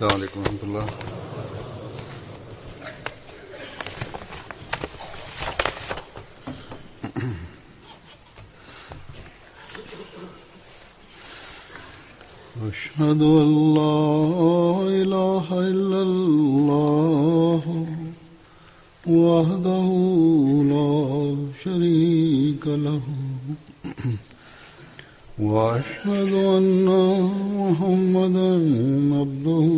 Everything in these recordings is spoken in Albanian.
अस्सलाम वालेकुम रहमतुल्लाह। अशहदु अल्ला इलाहा इल्लल्लाह वहदहु ला शरीका लहु वअशहदु अन्ना मुहम्मदन अब्दुहु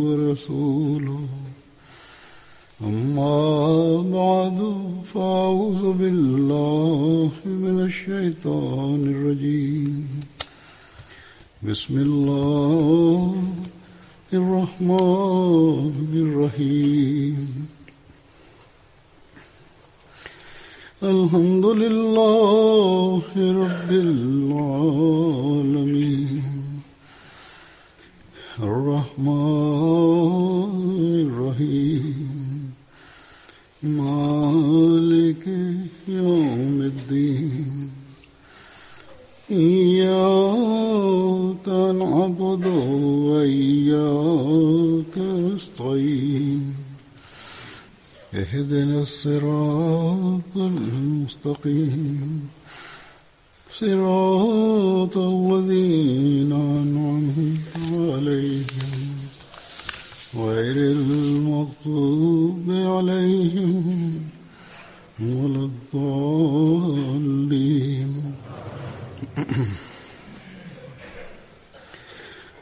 व रसूलुहु अम्मा बअदु फ़अऊज़ु बिल्लाहि मिनश शैतानिर रजीम। बिस्मिल्लाहिर रहमानिर रहीम। अल्हम्दुलिल्लाहि रब्बिल आलमीन अर्रहमानिर रहीम मालिकि यौमिद्दीन इय्याका नअबुदु व इय्याका नस्तईन اهدنا الصراط المستقيم صراط الذين أنعمت عليهم غير المغضوب عليهم ولا الضالين.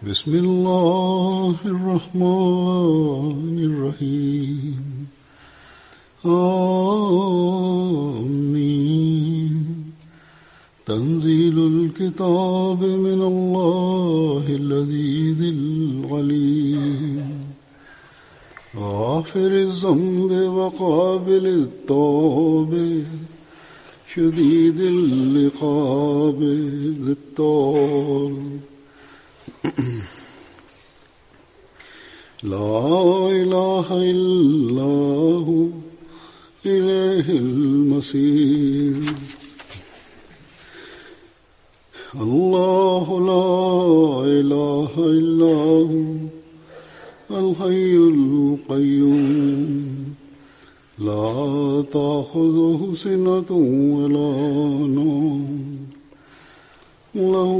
بسم الله الرحمن الرحيم. آمين. تنزيل الكتاب من الله العزيز العليم غافر الذنب وقابل التوب شديد العقاب ذي الطول لا إله إلا هو إليه المصير. الله لا إله إلا هو الحي القيوم لا تأخذه سنة ولا نوم له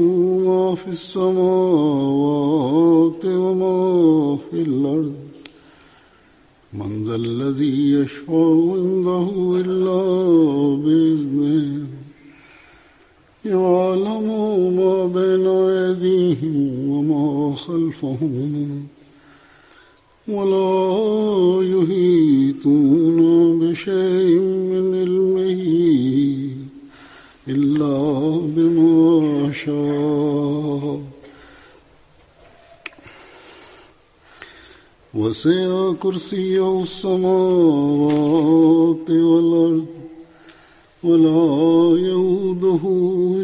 ما في السماوات وما في الأرض من ذا الذي يشفع عنده إلا بإذنه يعلم ما بين أيديهم وما خلفهم ولا يحيطون بشيء من علمه إلا بما شاء وسع كرسيه السماوات والأرض ولا يؤوده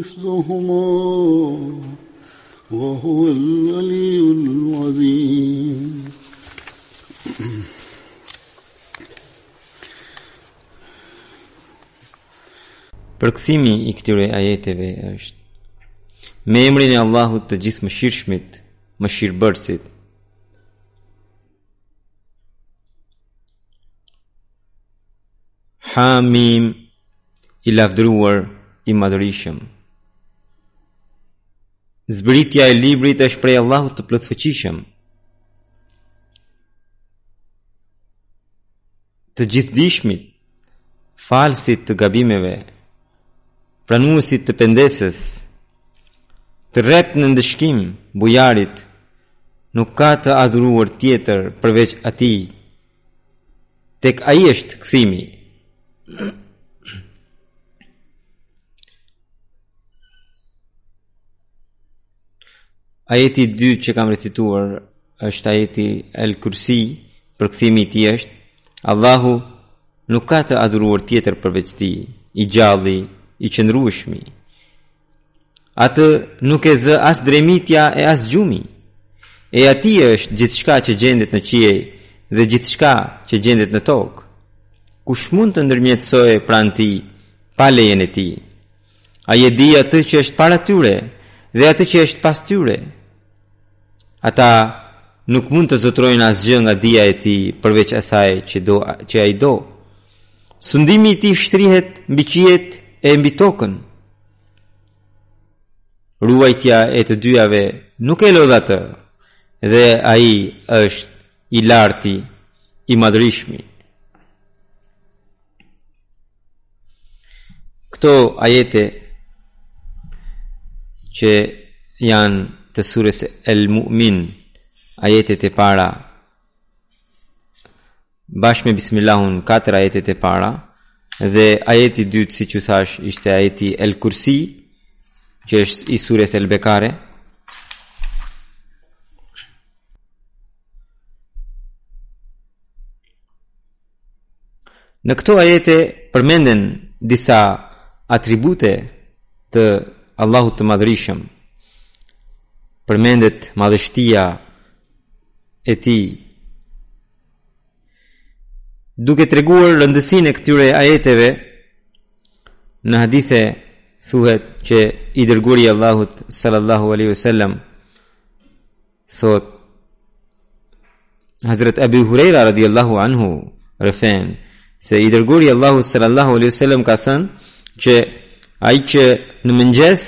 حفظهما وهو العلي العظيم. Përkthimi i këtyre ajeteve është: me emrin e Allahut të gjithë mëshirshmit, mëshirbërësit. Hamim, i lavdëruar, i madhërisëm. Zbritja e librit është prej Allahut të plotfuqishëm, të gjithdijshmit, falësit të gabimeve, pranuesit të pendesës, të rrept në ndëshkim, bujarit, nuk ka të adhuruar tjetër përveç atij. Tek ai është kthimi. Ajeti 2 që kam recituar është ajeti El Kursi, për kthimi i tij është: Allahu nuk ka të adhuruar tjetër përveç tij, i gjalli, i qëndrueshmi. Atë nuk e zë as dremitja e as gjumi, e atij është gjithçka që gjendet në qiell dhe gjithçka që gjendet në tokë. Kush mund të ndërmjetësojë pranë tij pa lejen e tij? Ai e di atë që është para tyre dhe atë që është pas tyre. Ata nuk mund të zotrojnë asgjë nga dija e tij përveç asaj që ai do. Sundimi i tij shtrihet mbi qiejt e mbi tokën. Ruajtja e të dyjave nuk e lodh atë, dhe ai është i larti, i madhrishmi. Këto ajete që janë të surës El-Mu'min, ajetet e para, bashkë me Bismillahun 4 ajetet e para, dhe ajeti dytë, si që thash, ishte ajeti El-Kursi, që është i surës El-Bekare. Në këto ajete përmenden disa atribute të Allahut të Madhrishëm. Përmendet madhështia e tij, duke treguar rëndësinë e këtyre ajeteve. Në hadithe thuhet që i dërguari i Allahut sallallahu alaihi wasallam thot, Hazrat Abu Huraira radhiyallahu anhu refen se i dërguari i Allahut sallallahu alaihi wasallam ka thënë që ai që në mëngjes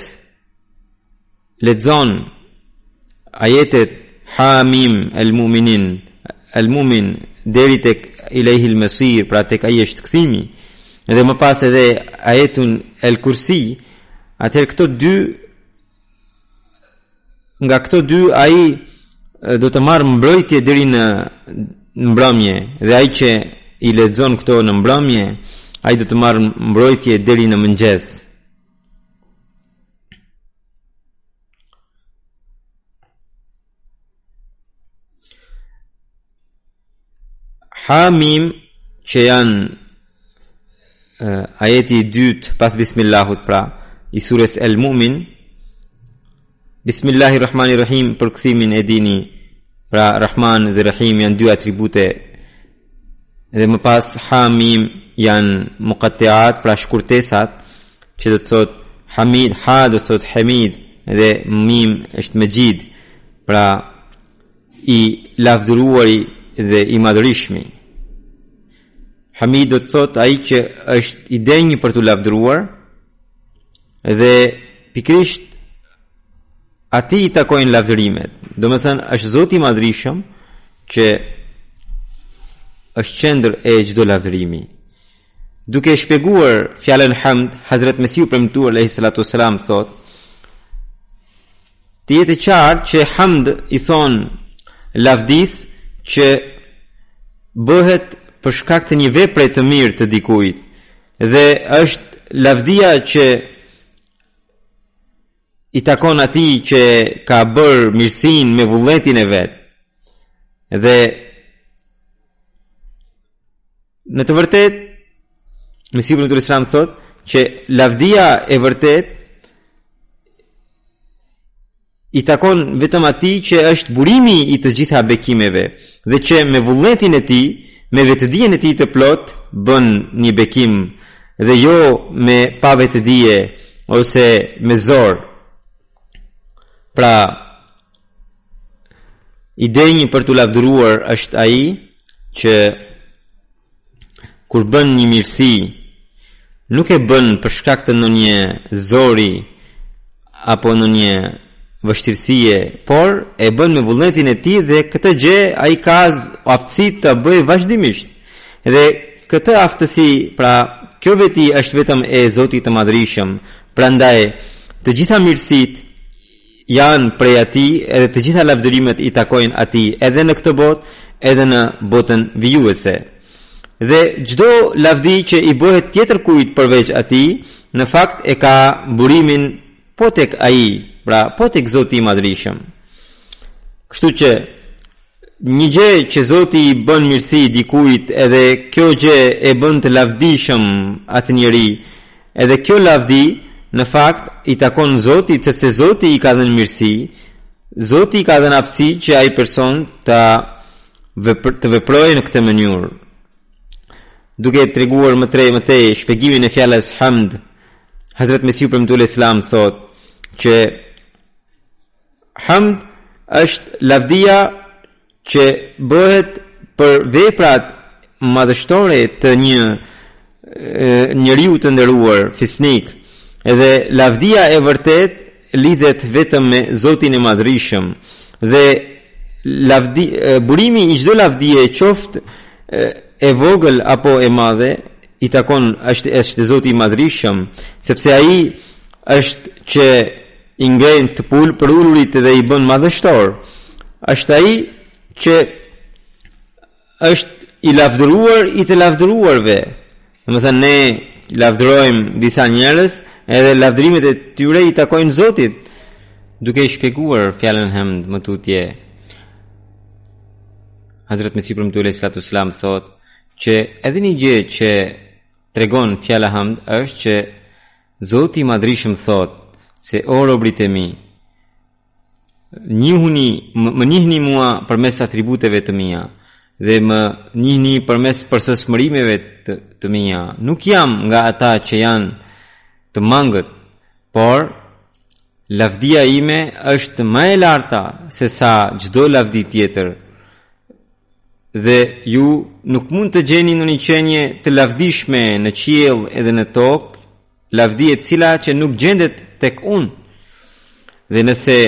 lexon ajetet Hamim el-Mu'min deri tek ilayhi al-masir, pra tek ai është kthimi, dhe më pas edhe ajetun el-Kursi, atëherë nga këto dy ai do të marrë mbrojtje deri në mbrëmje, dhe ai që i lexon këto në mbrëmje, ai do të marrë mbrojtje deri në mëngjes. Hamim, që janë ajeti i dytë pas Bismillahut, pra i surës El-Mu'min. Bismillahirrahmanirrahim, për kthimin e dini, pra Rahman dhe Rahim janë dy atribute, dhe më pas Hamim janë muqatti'at, pra shkurtesat, që do të thot Hamid, ha do të thot Hamid, dhe Mim është Majid, pra i lavdëruari dhe i madhrishmi. Hamid do të thot ai që është i denjë për të lavdëruar, dhe pikrisht atij i takojnë lavdërimet. Do me thënë, është Zoti i madhrishëm që është qendër e çdo lavdërimi. Duke shpjeguar fjalën hamd, Hazrat Mesiu premtuar alayhi salatu wasalam thot, të jetë qartë që hamd i thon lavdis që bëhet për shkak të një vepre të mirë të dikujt, dhe është lavdia që i takon atij që ka bërë mirësinë me vullnetin e vet. Dhe në të vërtetë Mesiu ibn Islam thot që lavdia e vërtet i takon vetëm atij që është burimi i të gjitha bekimeve, dhe që me vullnetin e tij, me vetëdijen e tij të plot bën një bekim, dhe jo me pa vetëdije ose me zor. Pra i denjë për të lavdëruar është ai që kur bën një mirësi nuk e bën për shkak të ndonjë zori apo ndonjë vështirësie, por e bën me vullnetin e tij, dhe këtë gjë ai ka aftësi të bëjë vazhdimisht. Dhe këtë aftësi, pra kjo veti është vetëm e Zotit të Madhrishëm. Prandaj të gjitha mirësitë janë prej atij, edhe të gjitha lavdërimet i takojnë atij, edhe në këtë botë, edhe në botën vijuese. Dhe çdo lavdi që i bëhet tjetër kujt përveç atij, në fakt e ka burimin po tek ai, pra po tek Zoti i Madhrishëm. Kështu që një gjë që Zoti i bën mirësi dikujt, edhe kjo gjë e bën të lavdishëm atë njeri, edhe kjo lavdi në fakt i takon Zotit, sepse Zoti i ka dhënë mirësi, Zoti i ka dhënë aftësi që ai person të veprojë në këtë mënyrë. Duke treguar më tej shpjegimin e fjalës hamd, Hazrat Mesiu premtuar Islam thot që hamd është lavdia që bëhet për veprat madhështore të një njeriu të nderuar fisnik, edhe lavdia e vërtet lidhet vetëm me Zotin e Madhërisëm, dhe burimi i çdo lavdie, qoftë e vogël apo e madhe, i takon është Zoti i Madhërisëm, sepse ai është që i ngren të për ulurit dhe i bën madhështor. Është ai që është i lavdëruar i të lavdëruarve. Domethënë ne lavdërojmë disa njerëz, edhe lavdërimet e tyre i takojnë Zotit. Duke i shpjeguar fjalën hamd më tutje, Hazrat Mesih Premtu alayhi salatu wasalam thot që edhe një gjë që tregon fjala hamd është që Zoti i Madhërisëm thot se o robrit e mi, më njihni mua përmes atributeve të mia dhe më njihni përmes përsosmërimeve të mia. Nuk jam nga ata që janë të mangët, por lavdia ime është më e larta se sa çdo lavdi tjetër. Dhe ju nuk mund të gjeni në një qenie të lavdishme në qiell edhe në tokë, lavdi e cila që nuk gjendet tek unë. Dhe nëse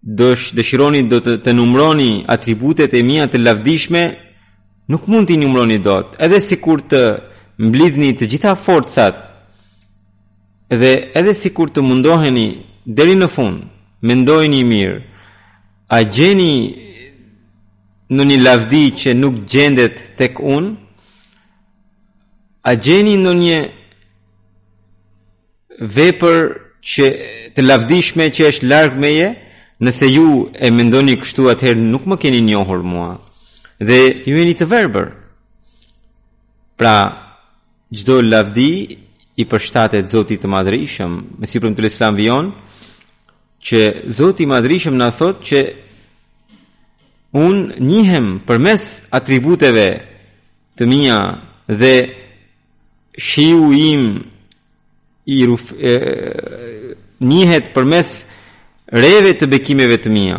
dëshironi do të numroni atributet e mia të lavdishme, nuk mund t'i numroni dot. Edhe sikur të mblidhni të gjitha forcat, edhe sikur të mundoheni deri në fund, mendojini mirë, a gjeni në një lavdi që nuk gjendet tek unë? A gjeni në një vepër që të lavdishme që është larg meje? Nëse ju e mendoni kështu, atëherë nuk më keni njohur mua dhe ju jeni të verbër. Pra, çdo lavdi i përshtatet Zotit të Madhërisëm. Mesih Premtu Islam vijon që Zoti i Madhërisëm na thotë që unë njihem përmes atributeve të mia dhe shiu im njihet përmes reve të bekimeve të mia.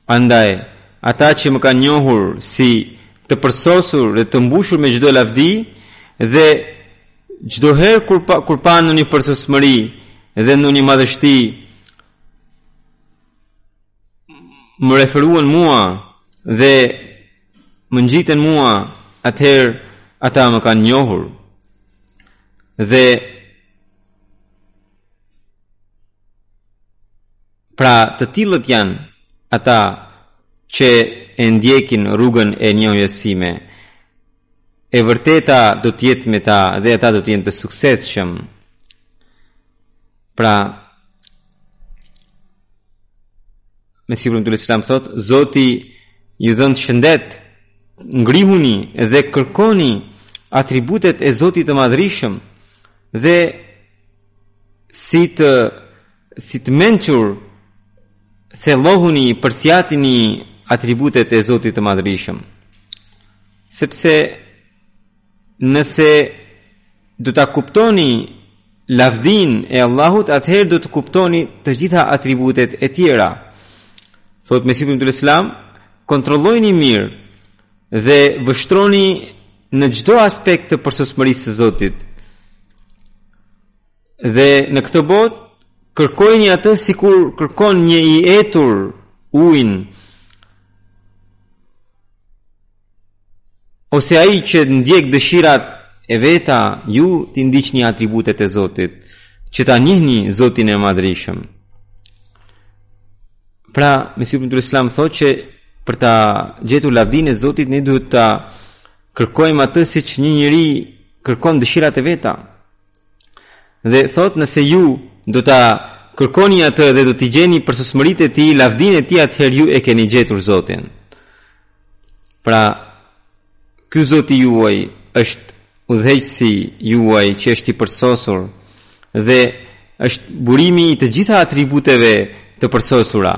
Andaj, ata që më kanë njohur si të përsosur dhe të mbushur me çdo lavdi, dhe çdo herë kur pa në një përsosmëri dhe në një madhështi, më referuan mua dhe më ngjiten mua, atëherë ata më kanë njohur. Dhe pra të tillët janë ata që e ndjekin rrugën e njohjes sime. E vërteta do të jetë me ta dhe ata do të jenë të suksesshëm. Pra, Mesih Premtu Islam thot, Zoti ju dhën shëndet, ngrihuni dhe kërkoni atributet e Zotit të Madhërisëm dhe si të mençur thellohuni, përsjatini atributet e Zotit të Madhërisëm. Sepse nëse do ta kuptoni lavdin e Allahut, atëherë do të kuptoni të gjitha atributet e tjera. Thot Mesih Premtu Islam, kontrollojini mirë dhe vështroni në çdo aspekt të përsosmërisë së Zotit. Dhe në këtë botë kërkojini atë sikur kërkon një i etur ujin, ose ai që ndjek dëshirat e veta, ju t'i ndiqni atributet e Zotit, që ta njihni Zotin e Madhërisëm. Pra, Mesih Premtu Islam thotë që për ta gjetur lavdinë e Zotit ne duhet ta kërkojmë atë siç një njeri kërkon dëshirat e veta. Dhe thotë, nëse ju do ta kërkoni atë dhe do t'i gjeni përsosmëritë e tij, lavdinë e tij, atëherë ju e keni gjetur Zotin. Pra, ky Zoti juaj është udhëheqësi juaj që është i përsosur dhe është burimi i të gjitha atributeve të përsosura.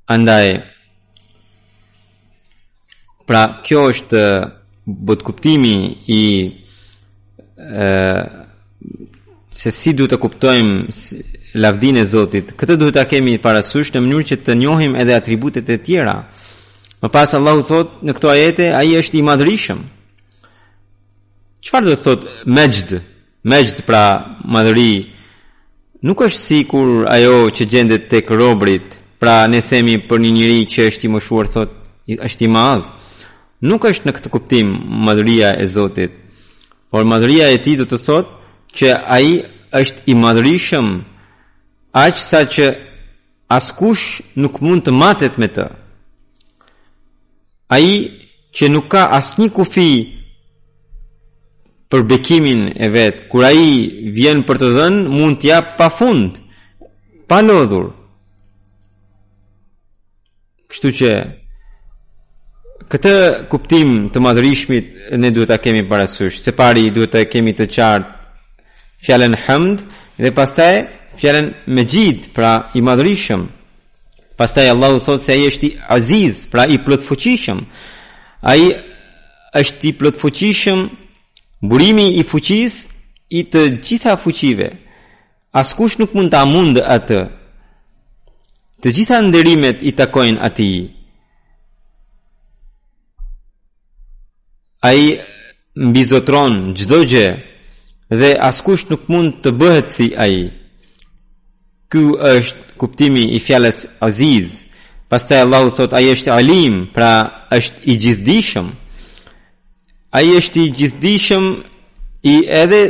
Andaj, pra kjo është bot kuptimi i se si duhet të kuptojmë lavdinë e Zotit. Këtë duhet ta kemi parasysh në mënyrë që të njohim edhe atributet e tjera. Më pas Allahu thot në këto ajete, ai është i madhërisëm. Çfarë do të thot mejd? Mejd pra madhëri nuk është sikur ajo që gjendet tek robrit. Pra ne themi për një njeri që është i moshuar thot është i madh. Nuk është në këtë kuptim madhëria e Zotit. Por madhëria e tij do të thotë që ai është i madhërisëm aq sa që askush nuk mund të matet me të. Ai që nuk ka asnjë kufi për bekimin e vet, kur ai vjen për të dhënë, mund të jap pafund, pa lodhur. Kështu që këtë kuptim të madhërishmit ne duhet ta kemi parasysh. Së pari duhet ta kemi të qartë fjalën hamd dhe pastaj fjalën Majid, pra i madhërishëm. Pastaj Allahu thotë se ai është i aziz, pra i plotfuqishëm. Ai është i plotfuqishëm, burimi i fuqisë i të gjitha fuqive. Askush nuk mund ta mundë atë. Të gjitha nderimet i takojnë atij. Ai mbizotron çdo gjë dhe askush nuk mund të bëhet si ai. Ky është kuptimi i fjalës aziz. Pastaj Allahu thot ai është alim, pra është i gjithdijshëm. Ai është i gjithdijshëm i edhe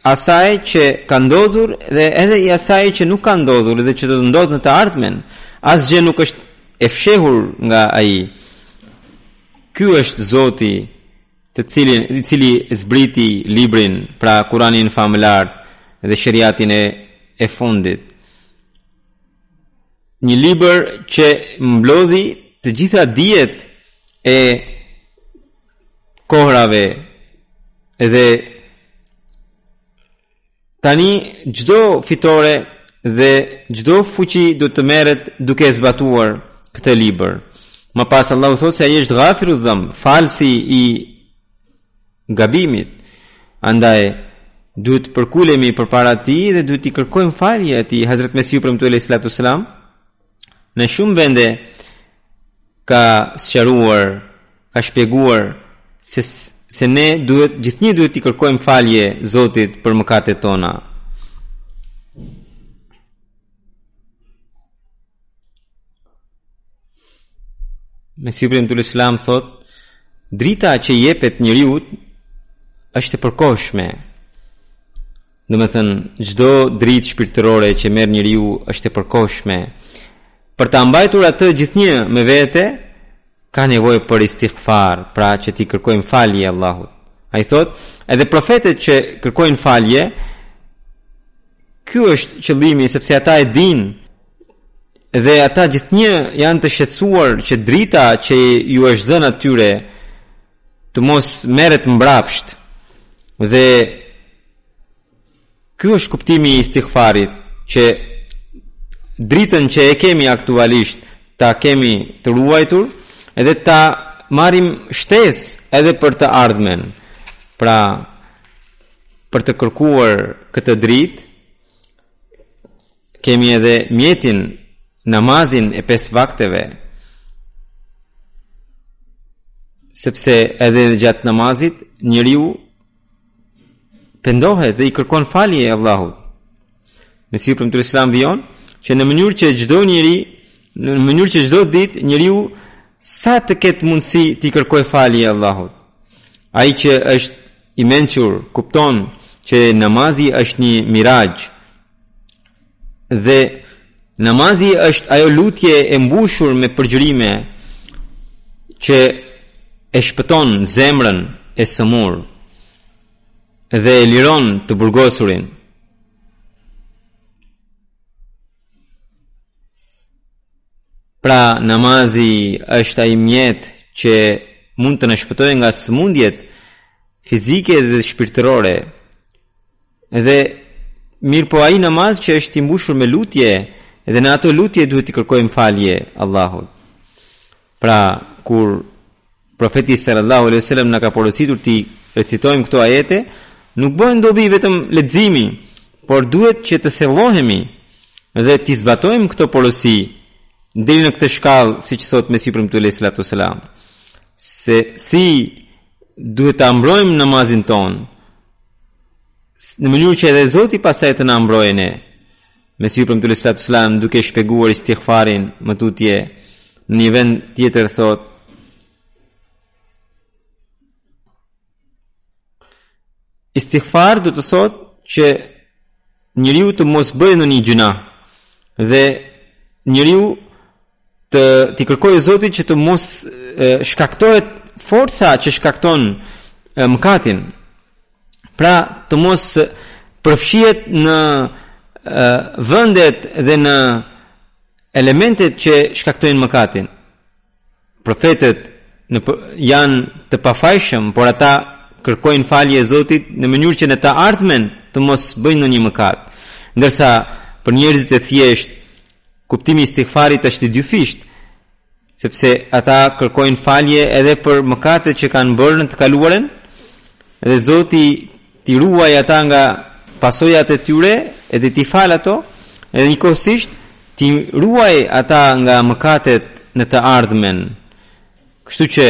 asaj që ka ndodhur dhe edhe i asaj që nuk ka ndodhur dhe që do të ndodhë në të ardhmen. Asgjë nuk është e fshehur nga ai. Ky është Zoti i cili zbriti librin, pra Kuranin famëlar dhe shariatin e fundit. Një libër që mblodhi të gjitha dijet e kohrave dhe tani çdo fitore dhe çdo fuqi do të merret duke zbatuar këtë libër. Më pas Allahu thotë se ai është Ghafiru Dhanb, falsi i gabimit. Andaj duhet përkulemi përpara tij dhe duhet i kërkojmë falje atij. Hazrat Mesiu premtoi alayhi salatu wasalam në shumë vende ka sqaruar, ka shpjeguar se ne gjithnjë duhet i kërkojmë falje Zotit për mëkatet tona. Mesiu premtoi alayhi salam thot, drita që jepet njeriu është e përkohshme. Do të thënë, çdo dritë shpirtërore që merr njeriu është e përkohshme. Për ta mbajtur atë gjithnjë me vete, ka nevojë për istighfar, pra që ti kërkojmë falje Allahut. Ai thot, edhe profetët që kërkojnë falje, ky është qëllimi, sepse ata e dinë dhe ata gjithnjë janë të shqetësuar që drita që ju është dhënë atyre të mos merret mbrapsht. Dhe ky është kuptimi i istighfarit, që dritën që e kemi aktualisht ta kemi të ruajtur edhe ta marrim shtesë edhe për të ardhmen. Pra, për të kërkuar këtë dritë kemi edhe mjetin, namazin e 5 vakteve. Sepse edhe gjatë namazit njeriu pendohet dhe i kërkon falje e Allahut. Mesiu premtoi Islam vion që në mënyrë që çdo ditë njeriu sa të ketë mundësi të kërkojë falje e Allahut. Ai që është i mençur kupton që namazi është një miraj dhe namazi është ajo lutje e mbushur me përgjërime që e shpëton zemrën e sëmur dhe e liron të burgosurin. Pra namazi është ai mjet që mund të na shpëtojë nga sëmundjet fizike dhe shpirtërore. Dhe mirë po ai namaz që është i mbushur me lutje, edhe në ato lutje duhet të kërkojmë falje Allahut. Pra kur profeti sallallahu alaihi wasallam na ka porositur ti recitojmë këto ajete, nuk bëhen dobi vetëm leximi, por duhet që të thellohemi dhe të zbatojmë këto porosi deri në këtë shkallë, siç thot Mesiu premtu alayhi salatu wasalam, se si duhet ta mbrojmë namazin ton në mënyrë që edhe Zoti pasaj të na mbrojë ne. Mesiu premtu alayhi salatu wasalam duke shpjeguar istighfarin më tutje në një vend tjetër thot: istighfar do të thot që njeriu të mos bëjë ndonjë gjuna dhe njeriu të kërkojë Zotit që të mos shkaktohet forca që shkakton mëkatin. Pra të mos përfshihet në vendet dhe në elementet që shkaktojnë mëkatin. Profetët janë të pafajshëm, por ata kërkojnë falje e Zotit në mënyrë që në të ardhmen të mos bëjnë ndonjë mëkat. Ndërsa për njerëzit e thjesht, kuptimi i istighfarit është i dyfisht, sepse ata kërkojnë falje edhe për mëkatet që kanë bërë në të kaluarën, dhe Zoti t'i ruaj ata nga pasojat e tyre, edhe t'i fal ato, edhe njëkohësisht t'i ruaj ata nga mëkatet në të ardhmen. Kështu që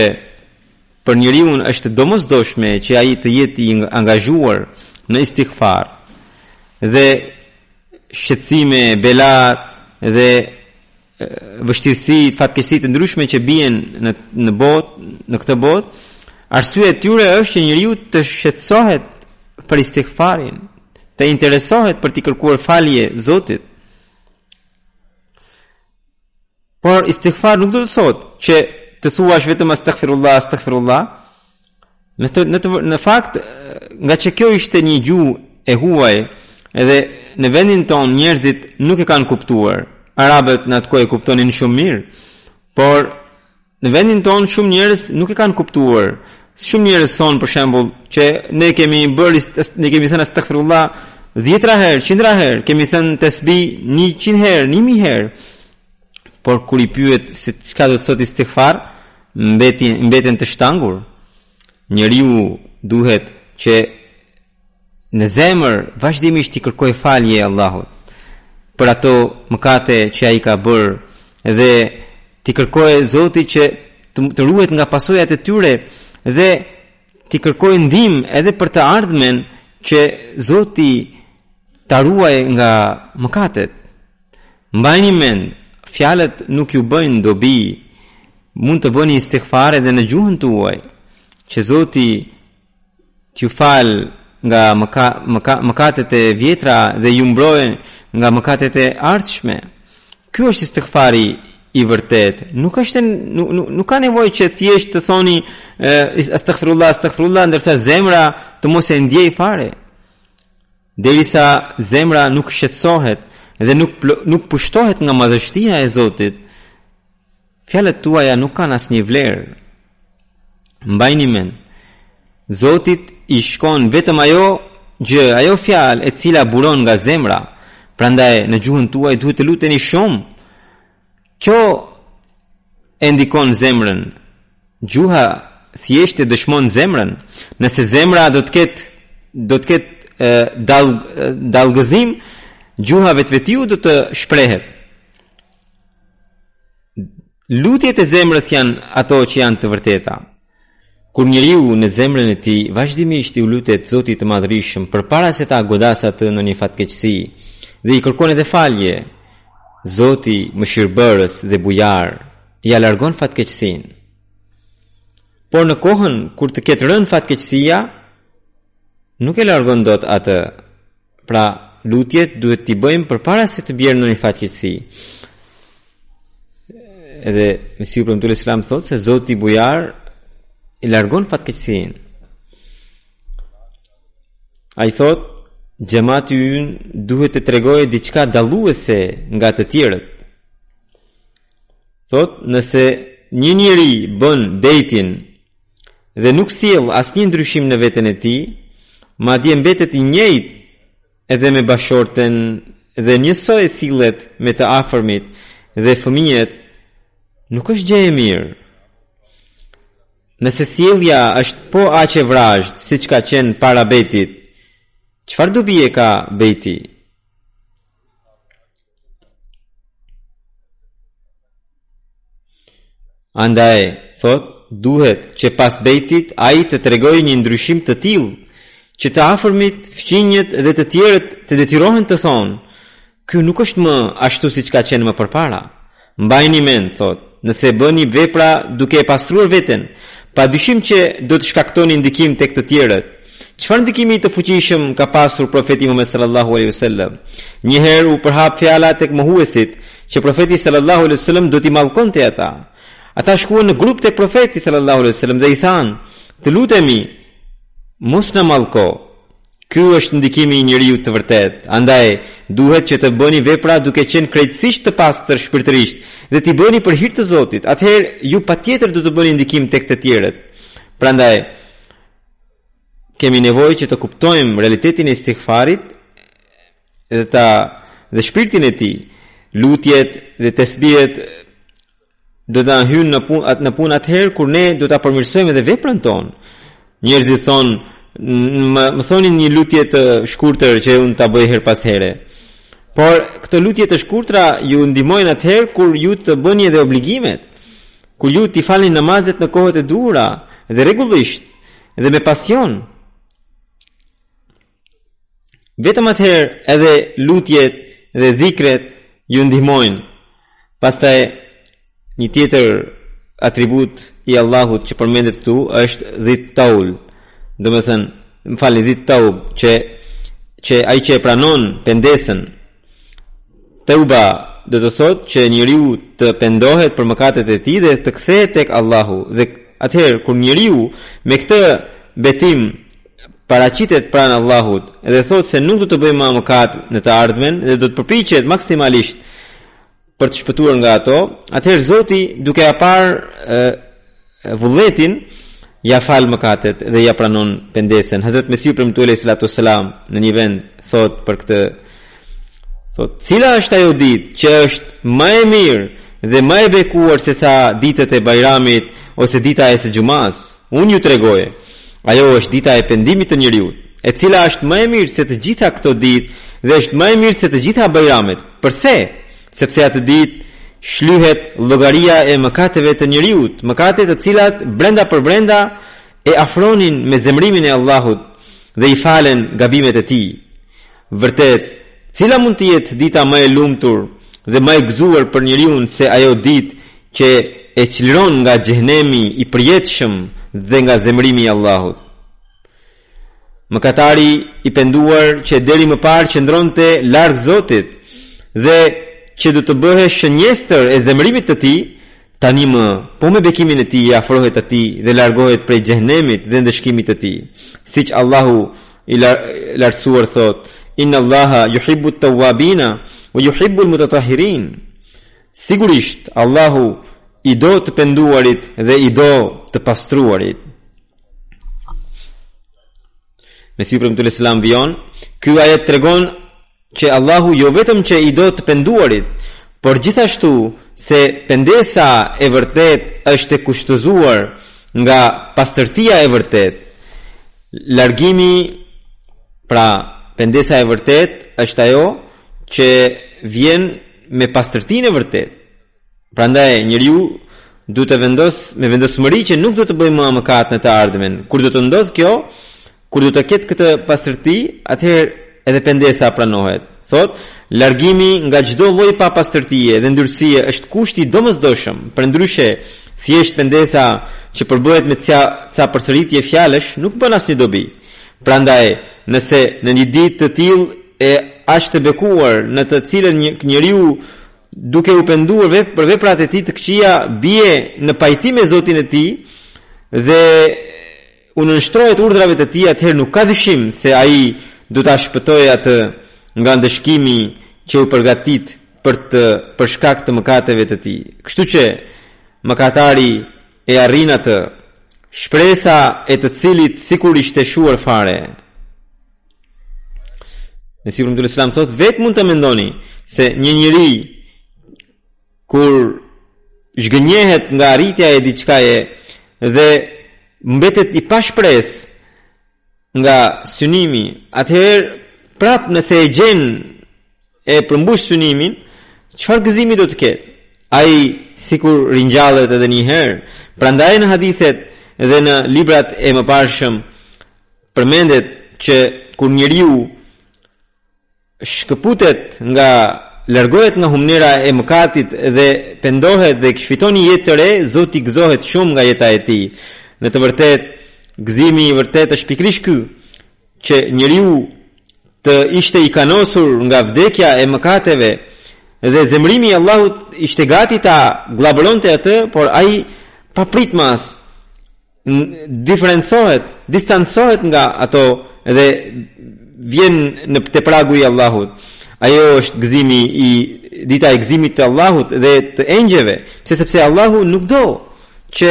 për njeriu është domosdoshme që ai të jetë i angazhuar në istighfar dhe shqetësime, belat dhe vështirësi, fatkeqësi të ndryshme që bien në botë, në këtë botë. Arsyeja e tyre është që njeriu të shqetësohet për istighfarin, të interesohet për t'i kërkuar falje Zotit. Por istighfar nuk do të thotë që të thuash vetëm astaghfirullah, astaghfirullah. Në fakt, nga që kjo ishte një gjuhë e huaj, edhe në vendin ton njerëzit nuk e kanë kuptuar. Arabët në atë kohë e kuptonin shumë mirë, por në vendin ton shumë njerëz nuk e kanë kuptuar. Shumë njerëz thonë për shembull që ne kemi thënë astaghfirullah 10 herë, 100 herë, kemi thënë tasbih 100 herë, 1000 herë. Por kur i pyet se çka do të thotë istighfar, mbeten të shtangur. Njeriu duhet që në zemër vazhdimisht i kërkoj falje Allahut për ato mëkate që ai ka bërë, dhe t'i kërkoj Zotit që të ruhet nga pasojat e tyre, dhe t'i kërkoj ndihmë edhe për të ardhmen që Zoti ta ruaj nga mëkatet. Mbajini mend, fjalët nuk ju bëjnë dobi. Mund të bëni istighfar edhe në gjuhën tuaj, që Zoti t'ju fal nga mëkatet e vjetra dhe ju mbrojë nga mëkatet e ardhshme. Ky është istighfari i vërtet. Nuk ka nevojë që thjesht të thoni astaghfirullah, astaghfirullah, ndërsa zemra të mos e ndjej fare. Derisa zemra nuk shqetësohet dhe nuk pushtohet nga madhështia e Zotit, fjalët tuaja nuk kanë asnjë vlerë. Mbajini mend, Zotit i shkon vetëm ajo fjalë e cila buron nga zemra. Prandaj në gjuhën tuaj duhet të luteni shumë. Kjo e ndikon zemrën. Gjuha thjesht e dëshmon zemrën. Nëse zemra do të ketë dallgëzim, gjuha vetvetiu do të shprehet. Lutjet e zemrës janë ato që janë të vërteta. Kur njeriu në zemrën e tij vazhdimisht i lutet Zotit të Madhërisëm përpara se ta godasë atë në një fatkeqësi dhe i kërkon edhe falje, Zoti mëshirbërës dhe bujar ja largon fatkeqësinë. Por në kohën kur të ketë rënë fatkeqësia, nuk e largon dot atë. Pra, lutjet duhet t'i bëjmë përpara se të bjerë në një fatkeqësi. Edhe Mesiu premtu Islam thotë se Zoti bujar i largon fatkeqësinë. Ai thotë, xhamati ynë duhet të tregojë diçka dalluese nga të tjerët. Thotë, nëse një njeri bën bejtin dhe nuk sjell asnjë ndryshim në veten e tij, madje mbetet i njëjtë edhe me bashorten dhe njësoj sillet me të afërmit dhe fëmijët, nuk është gjë e mirë. Nëse sjellja është po aq e vrazhd, siç ka qenë para bejtit, çfarë dobi e ka bejti? Andaj, thot, duhet që pas bejtit ai të tregojë një ndryshim të tillë që të afërmit, fqinjët dhe të tjerët të detyrohen të thonë, ky nuk është më ashtu siç ka qenë më përpara. Mbajini mend, thot, nëse bëni vepra duke e pastruar veten, padyshim që do të shkaktoni ndikim tek të tjerët. Çfarë ndikimi të fuqishëm ka pasur profeti Muhammed sallallahu alaihi wasallam? Një herë u përhap fjala tek mohuesit që profeti sallallahu alaihi wasallam do t'i mallkonte ata. Ata shkuan në grup tek profeti sallallahu alaihi wasallam dhe i thanë, të lutemi, mos na mallko. Ky është ndikimi i njeriu të vërtet. Andaj duhet që të bëni vepra duke qenë krejtësisht të pastër shpirtërisht dhe t'i bëni për hir të Zotit. Atëherë ju patjetër do të bëni ndikim tek të tjerët. Prandaj kemi nevojë që të kuptojmë realitetin e istighfarit dhe shpirtin e tij. Lutjet dhe tesbihet do ta hyjnë në punë atëherë kur ne do ta përmirësojmë edhe veprën tonë. Njerëzit thonë, më thonin një lutje të shkurtër që unë ta bëj her pas here. Por këto lutje të shkurtra ju ndihmojnë atëherë kur ju të bëni edhe obligimet, kur ju t'i falni namazet në kohët e duhura dhe rregullisht dhe me pasion. Vetëm atëherë edhe lutjet dhe dhikret ju ndihmojnë. Pastaj një tjetër atribut i Allahut që përmendet këtu është dhit taul. Do me thënë, më fali, dhit taub, që ai që e pranon pendesën. Tauba do të thotë që njeriu të pendohet për mëkatet e tij dhe të kthehet tek Allahu. Dhe atëherë kur njeriu me këtë betim paraqitet pranë Allahut dhe thotë se nuk do të bëjë më mëkat në të ardhmen dhe do të përpiqet maksimalisht për të shpëtuar nga ato, atëherë Zoti duke ja parë vullnetin ja fal mëkatet dhe ja pranon pendesën. Hazrat Mesiu premtuar alayhi salatu wasalam në një vend thot për këtë, thot, cila është ajo ditë që është më e mirë dhe më e bekuar se sa ditët e Bajramit ose dita e së Xumas? Unë ju tregoj, ajo është dita e pendimit të njeriu, e cila është më e mirë se të gjitha këto ditë dhe është më e mirë se të gjitha Bajramet. Përse? Sepse atë ditë shlyhet llogaria e mëkateve të njeriut, mëkate të cilat brenda për brenda e afronin me zemrimin e Allahut dhe i falen gabimet e tij. Vërtet, cila mund të jetë dita më e lumtur dhe më e gëzuar për njeriu se ajo ditë që e çliron nga xhehenemi i përjetshëm dhe nga zemrimi i Allahut. Mëkatari i penduar që deri më parë qëndronte larg Zotit dhe që do të bëhe shënjestër e zemrimit të tij, tani më po me bekimin e tij afrohet atij dhe largohet prej xhehenemit dhe ndëshkimit të tij. Siç Allahu i lartësuar thot, inna Allaha yuhibbu at-tawwabina wa yuhibbu al-mutatahhirin. Sigurisht Allahu i do të penduarit dhe i do të pastruarit. Mesiu premtuar selam vion, ky ajet tregon që Allahu jo vetëm që i do të penduarit, por gjithashtu se pendesa e vërtet është e kushtëzuar nga pastërtia e vërtet. Largimi, pra pendesa e vërtet është ajo që vjen me pastërtinë e vërtet. Prandaj njeriu duhet të vendosë me vendosmëri që nuk do të bëjë më mëkat në të ardhmen. Kur do të ndodhë kjo, kur do të ketë këtë pastërti, atëherë edhe pendesa pranohet. Thot, largimi nga çdo lloj pa pastërtie dhe ndyrësie është kushti i domosdoshëm. Përndryshe, thjesht pendesa që përbëhet me ca përsëritje fjalësh nuk bën asnjë dobi. Prandaj, nëse në një ditë të tillë e aq të bekuar në të cilën njeriu duke u penduar për veprat e tij të këqija bie në pajtim me Zotin e tij dhe u nënshtrohet urdhrave të tij, atëherë nuk ka dyshim se ai do ta shpëtojë atë nga ndëshkimi që u përgatit për shkak të mëkateve të tij. Kështu që mëkatari e arrin atë shpresa e të cilit sikur ishte shuar fare. Mesiu premtuar Islam thot, vetë mund të mendoni se një njeri kur zhgënjehet nga arritja e diçkaje dhe mbetet i pashpres nga synimi, atëherë prap nëse e gjen e përmbush synimin, çfarë gëzimi do të ketë? Ai sikur ringjallet edhe një herë. Prandaj në hadithet dhe në librat e mëparshëm përmendet që kur njeriu shkëputet nga largohet nga humnera e mëkatit dhe pendohet dhe fiton një jetë të re, Zoti gëzohet shumë nga jeta e tij. Në të vërtetë, gëzimi i vërtetë është pikërisht ky, që njeriu të ishte i kanosur nga vdekja e mëkateve dhe zemrimi i Allahut ishte gati ta glabëronte atë, por ai papritmas diferencohet, distancohet nga ato dhe vjen në te pragu i Allahut. Ajo është gëzimi dita e gëzimit të Allahut dhe të engjëve, sepse Allahu nuk do që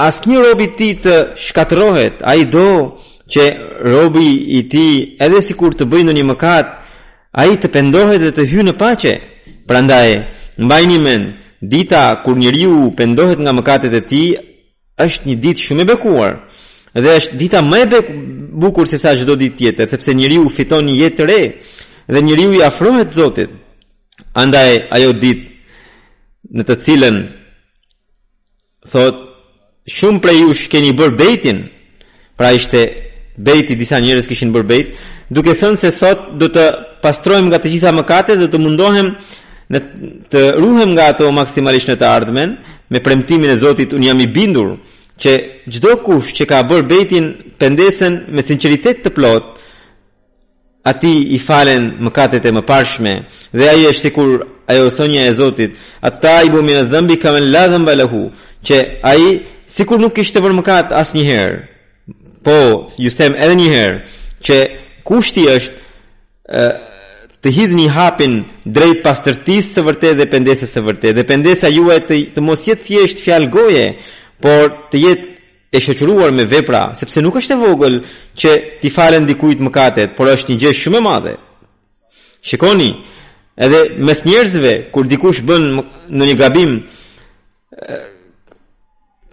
asnjë rob i tij të shkatërrohet. Ai do që robi i tij, edhe sikur të bëjë ndonjë mëkat, ai të pendohet dhe të hyjë në paqe. Prandaj, mbajini mend, dita kur njeriu pendohet nga mëkatet e tij është një ditë shumë e bekuar. Dhe është dita më e bukur se sa çdo ditë tjetër, sepse njeriu fiton një jetë të re dhe njeriu i afrohet Zotit. Andaj ajo ditë në të cilën thot shumë prej jush keni bërë bejtin, pra ishte bejti, disa njerëz kishin bërë bejt, duke thënë se sot do të pastrojmë nga të gjitha mëkatet dhe të mundohem të ruhem nga ato maksimalisht në të ardhmen, me premtimin e Zotit unë jam i bindur që çdo kush që ka bërë bejtin pendesën me sinqeritet të plot, atij i falen mëkatet e mëparshme, dhe ai është sikur ajo thonja e Zotit, at-taibu min adh-dhanbi kaman la dhanba lahu, që ai sikur nuk kishte bërë mëkat asnjëherë. Po, ju them edhe një herë që kushti është të hidhni hapin drejt pastërtisë së vërtetë dhe pendesës së vërtetë. Dhe pendesa juaj të mos jetë thjesht fjalë goje, por të jetë e shoqëruar me vepra, sepse nuk është e vogël që t'i falen dikujt mëkatet, por është një gjë shumë e madhe. Shikoni, edhe mes njerëzve kur dikush bën në një gabim,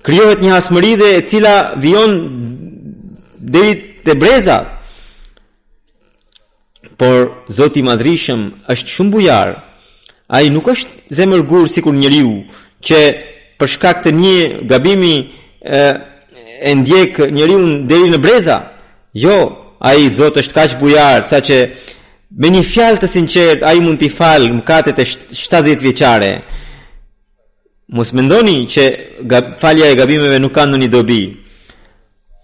krijohet një hasmëri dhe e cila vijon deri te breza. Por Zoti i Madhrishëm është shumë bujar. Ai nuk është zemërgur sikur njeriu që për shkak të një gabimi e ndjek njeriu deri në breza. Jo, ai Zot është kaq bujar saqë me një fjalë të sinqert ai mund t'i falë mëkatet e 70 vjeçare. Mos mendoni që falja e gabimeve nuk ka ndonjë dobi.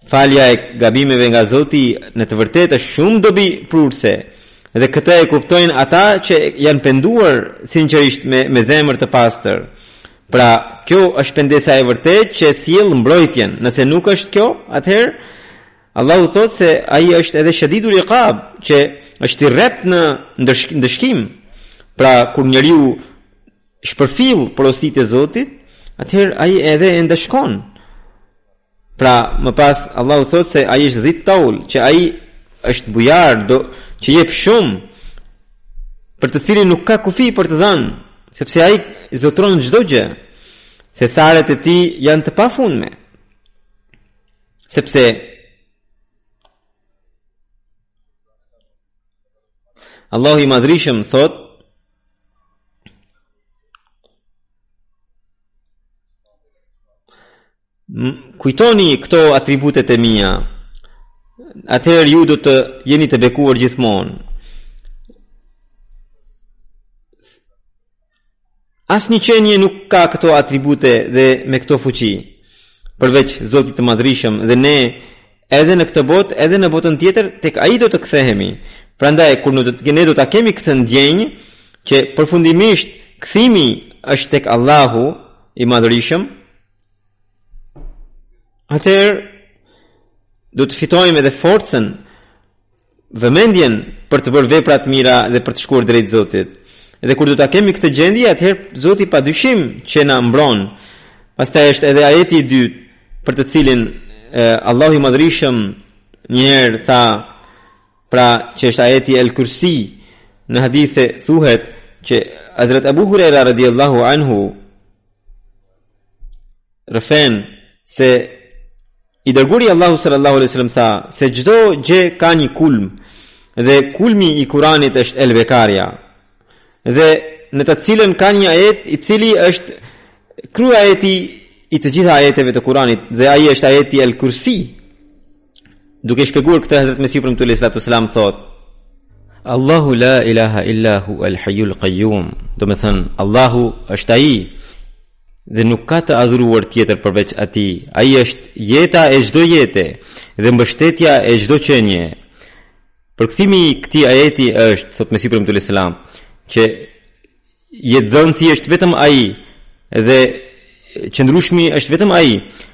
Falja e gabimeve nga Zoti në të vërtetë është shumë dobi prurse. Dhe këtë e kuptojnë ata që janë penduar sinqerisht me zemër të pastër. Pra, kjo është pendesa e vërtetë që sjell mbrojtjen. Nëse nuk është kjo, atëherë Allahu thotë se ai është edhe shadidul iqab, që është i rrept në ndëshkim. Pra, kur njeriu shpërfill porositë e Zotit, atëherë ai edhe e ndëshkon. Pra, më pas Allahu thotë se ai është dhit taul, që ai është bujar, që jep shumë, për të cilin nuk ka kufi për të dhënë, sepse ai zotron çdo gjë. Thesaret e tij janë të pafundme. Sepse Allahu i Madhrishëm thot: kujtoni këto atributet e mia, atëherë ju do të jeni të bekuar gjithmonë. Asnjë qenie nuk ka këto atribute dhe me këto fuqi, përveç Zotit të Madhrishëm, dhe ne edhe në këtë botë, edhe në botën tjetër, tek ai do të kthehemi. Prandaj kur ne do ta kemi këtë ndjenjë që përfundimisht kthimi është tek Allahu i Madhrishëm, atëherë do të fitojmë edhe forcën, vëmendjen për të bërë vepra të mira dhe për të shkuar drejt Zotit. Edhe kur do ta kemi këtë gjendje, atëherë Zoti padyshim që na mbron. Pastaj është edhe ajeti i dytë, për të cilin Allahu i Madhrishëm një herë tha, pra që është ajeti El Kursi. Në hadithe thuhet që Hazrat Abu Huraira radhiyallahu anhu rëfen se i dërguari Allahu sallallahu alaihi wasallam tha se çdo gjë ka një kulm dhe kulmi i Kuranit është El Bekaria dhe në të cilën ka një ajet i cili është krye ajeti i të gjitha ajeteve të Kuranit dhe ai është ajeti El Kursi. Duke shpjeguar këtë Hazrat Mesiu premtuesi sallallahu alaihi wasallam thot Allahu la ilaha illa hu al hayyul qayyum, do të thënë Allahu është ai dhe nuk ka të adhuruar tjetër përveç atij. Ai është jeta e çdo jete dhe mbështetja e çdo qenie. Përkthimi i këtij ajeti është, thot Mesiu premtuesi sallallahu alaihi wasallam, që jetëdhënësi është vetëm ai dhe qëndrueshmi është vetëm ai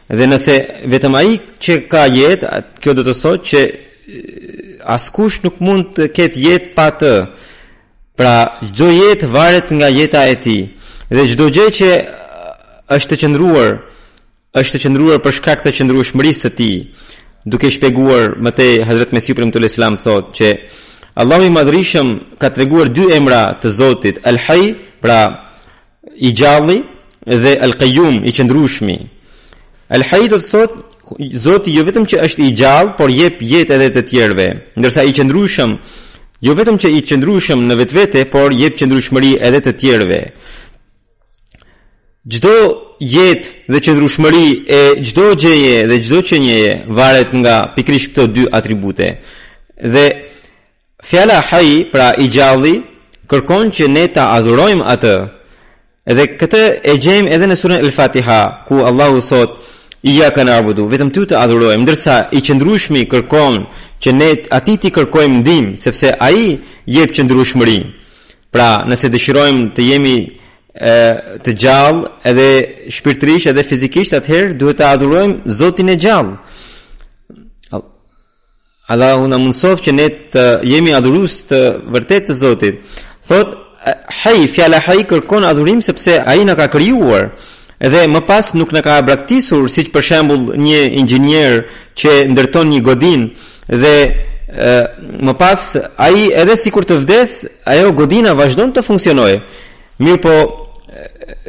dhe nëse vetëm ai që ka jetë, kjo do të thotë që askush nuk mund të ketë jetë pa të. Pra çdo jetë varet nga jeta e tij dhe çdo gjë që është të qëndruar për shkak të qëndrueshmërisë së tij. Duke shpjeguar më tej Hazrat Mesiu premtuesi sallallahu alaihi wasallam thotë që Allahu i Madhërisëm ka treguar dy emra të Zotit, Al Hayy, pra i gjalli, dhe Al Qayyum, i qëndrueshmi. Al Hayy do të thotë Zoti jo vetëm që është i gjallë, por jep jetë edhe të tjerëve, ndërsa i qëndrueshëm jo vetëm që i qëndrueshëm në vetvete, por jep qëndrueshmëri edhe të tjerëve. Çdo jetë dhe qëndrueshmëri e çdo gjëje dhe çdo qenieje varet nga pikërisht këto dy atribute. Dhe fjala Hayy, pra i gjalli, kërkon që ne ta adhurojmë atë. Edhe këtë e gjejmë edhe në surën Al-Fatiha, ku Allahu thotë Iyyaka na'budu, vetëm ty të adhurojmë, ndërsa i qëndrueshmi kërkon që ne atij ti kërkojmë ndihmë, sepse ai jep qëndrueshmëri. Pra, nëse dëshirojmë të jemi të gjallë edhe shpirtërisht edhe fizikisht, atëherë duhet të adhurojmë Zotin e gjallë. Allahu na mundsof që ne të jemi adhurues të vërtet të Zotit. Thot Hayy, fjala Hayy kërkon adhurim sepse ai na ka krijuar. Edhe më pas nuk na ka braktisur, siç për shembull një inxhinier që ndërton një godinë dhe më pas ai edhe sikur të vdes, ajo godina vazhdon të funksionojë. Mirë po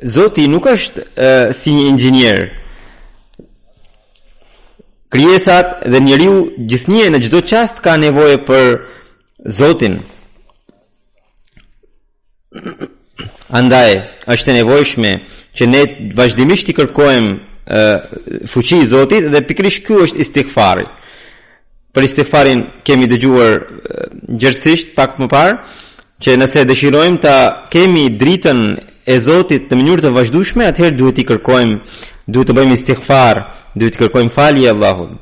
Zoti nuk është si një inxhinier. Krijesat dhe njeriu gjithnjë në çdo çast ka nevojë për Zotin. Andaj është e nevojshme që ne vazhdimisht i kërkojmë fuqi i Zotit dhe pikërisht ky është istighfari. Për istighfarin kemi dëgjuar gjërësisht pak më parë që nëse dëshirojmë ta kemi dritën e Zotit në mënyrë të vazhdueshme, atëherë duhet të bëjmë istighfar, duhet të kërkojmë falje Allahut.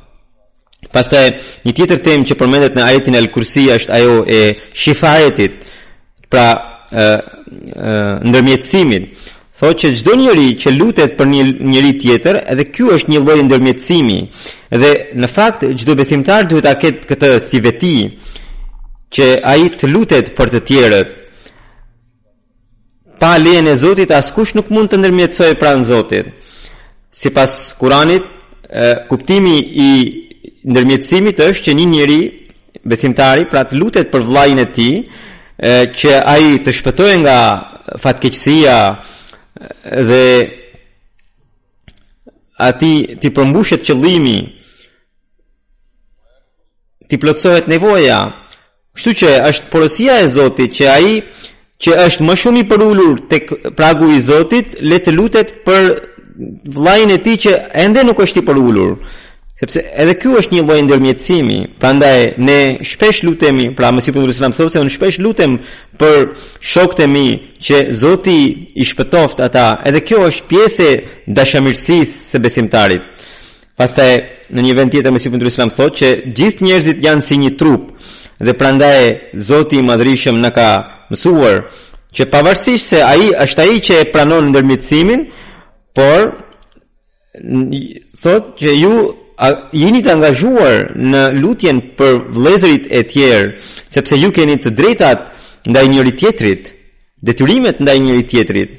Pastaj një tjetër temë që përmendet në ajetin Al-Kursi është ajo e shifaetit, pra ndërmjetësimit. Thotë që çdo njeri që lutet për një njeri tjetër, edhe ky është një lloj ndërmjetësimi. Dhe në fakt çdo besimtar duhet ta ketë këtë si veti, që ai të lutet për të tjerët. Pa lejen e Zotit askush nuk mund të ndërmjetësojë pranë Zotit. Sipas Kuranit, kuptimi i ndërmjetësimit është që një njeri besimtari pra të lutet për vllajën e tij, që ai të shpëtojë nga fatkeqësia dhe ati ti përmbushet qëllimi, ti plotësohet nevoja. Kështu që është porosia e Zotit që ai që është më shumë i përulur tek pragu i Zotit, le të lutet për vllajën e tij që ende nuk është i përulur. Sepse edhe ky është një lloj ndërmjetësimi. Prandaj ne shpesh lutemi, pra Mesiu sallallahu alaihi wasallam thotë se unë shpesh lutem për shokët e mi që Zoti i shpëtoft ata. Edhe kjo është pjesë e dashamirësisë së besimtarit. Pastaj në një vend tjetër Mesiu sallallahu alaihi wasallam thotë që gjithë njerëzit janë si një trup dhe prandaj Zoti i Madhërisëm na ka mësuar që pavarësisht se ai është ai që e pranon ndërmjetësimin, por thotë që ju jeni të angazhuar në lutjen për vëllezërit e tjerë, sepse ju keni të drejtat ndaj njëri tjetrit, detyrimet ndaj njëri tjetrit.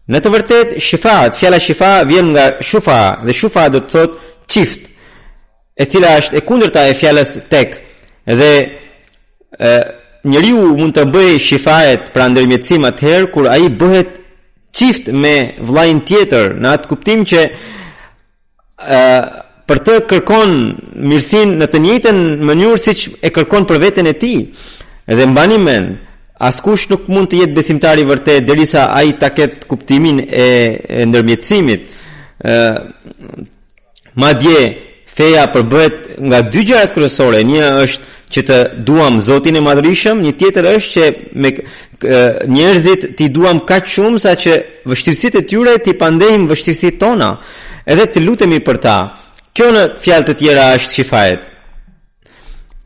Në të vërtetë, shifaat, fjala shifa vjen nga shufa, dhe shufa do të thotë çift, e cila është e kundërta e fjalës tek. Dhe njeriu mund të bëjë shifaet pra ndërmjetësim atëherë kur ai bëhet çift me vllajin tjetër, në atë kuptim që për të kërkon mirësinë në të njëjtën mënyrë siç e kërkon për veten e tij. Edhe mbani mend, askush nuk mund të jetë besimtar i vërtet derisa ai ta ketë kuptimin e ndërmjetësimit. Madje feja përbëhet nga dy gjërat kryesore. Një është që të duam Zotin e Madhërisëm, një tjetër është që me njerëzit t'i duam kaq shumë sa që vështirësitë e tyre t'i pandejmë vështirësitë tona, edhe të lutemi për ta. Kjo në fjalë të tjera është shifajt.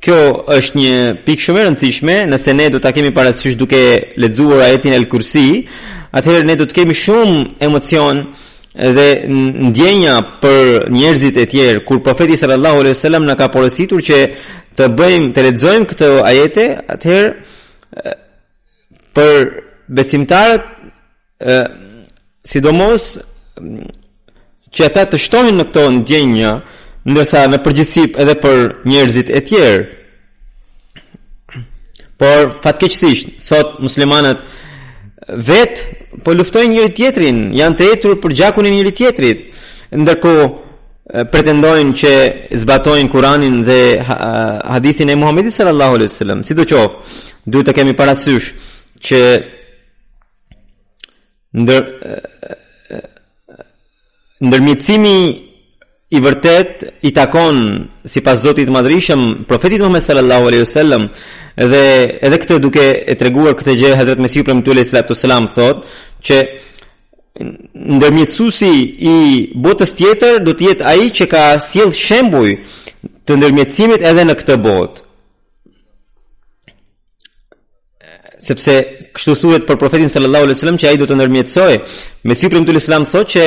Kjo është një pikë shumë e rëndësishme. Nëse ne do ta kemi parasysh duke lexuar ajetin El Kursi, atëherë ne do të kemi shumë emocion dhe ndjenja për njerëzit e tjerë. Kur profeti sallallahu alaihi wasallam na ka porositur që të bëjmë, të lexojmë këtë ajete, atëherë për besimtarët, sidomos që ata të shtohen në këto ndjenja, ndërsa në përgjithësi edhe për njerëzit e tjerë. Por fatkeqësisht sot muslimanët vetë po luftojnë njëri tjetrin, janë të etur për gjakun e njëri tjetrit, ndërkohë pretendojnë që zbatojnë Kur'anin dhe hadithin e Muhamedit sallallahu alaihi wasallam. Sidoqoftë, duhet të kemi parasysh që ndërmjetësimi i vërtet i takon sipas Zotit të Madhërisëm profetit Muhammed sallallahu alaihi wasallam, dhe edhe këtë duke e treguar këtë gjë Hazrat Mesihu premtuar alayhi salatu wasalam thotë që ndërmjetësuesi i botës tjetër do të jetë ai që ka sjell shembull të ndërmjetësimit edhe në këtë botë. Sepse kështu thuhet për profetin sallallahu alaihi wasallam që ai do të ndërmjetësojë. Mesihu premtuar alayhi salam thotë që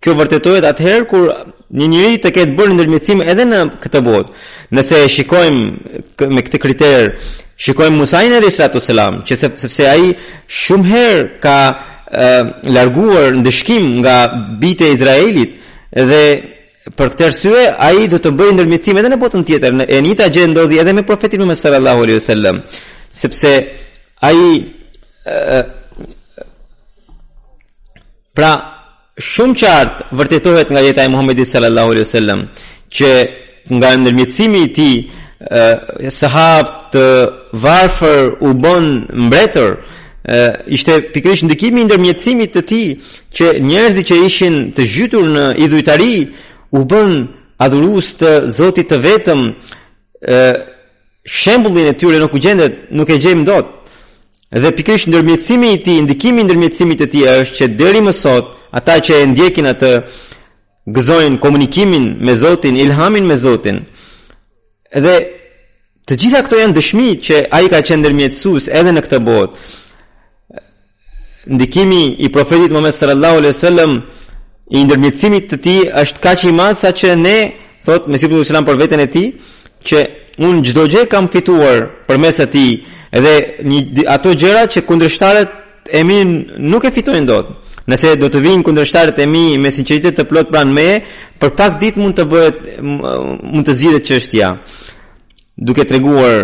kjo vërtetohet atëherë kur një njeri të ketë bërë ndërmjetësim edhe në këtë botë. Nëse shikojmë me këtë kriter, shikojmë Musain alayhi salatu wasalam, që sepse ai shumë herë ka larguar ndëshkim nga bijtë e Izraelit, dhe për këtë arsye ai do të bëjë ndërmjetësim edhe në botën tjetër. E njëjta gjë ndodhi edhe me profetin Muhammed sallallahu alaihi wasallam, sepse ai pra shumë qartë vërtetohet nga jeta e Muhamedit sallallahu alaihi wasallam që nga ndërmjetësimi i tij sahabët të varfër u bën mbretër. Ishte pikërisht ndikimi i ndërmjetësimit të tij që njerëzit që ishin të zhytur në idhujtari u bën adhurues të Zotit të vetëm. Shembullin e tyre nuk e gjejmë dot. Dhe pikërisht ndërmjetësimi i tij, ndikimi i ndërmjetësimit të tij është që deri më sot ata që e ndjekin atë gëzojnë komunikimin me Zotin, ilhamin me Zotin. Dhe të gjitha këto janë dëshmi që ai ka qenë ndërmjetësues edhe në këtë botë. Ndikimi i profetit Muhammed sallallahu alaihi wasallam i ndërmjetësimit të tij është kaq i madh sa që ne, thot Mesihu sallallahu alaihi wasallam për veten e tij, që unë çdo gjë kam fituar përmes atij, edhe ato gjëra që kundërshtarët e mi nuk e fitojnë dot. Nëse do të vinë kundërshtarët e mi me sinqeritet të plot pranë meje, për pak ditë mund të zgjidhet çështja. Duke treguar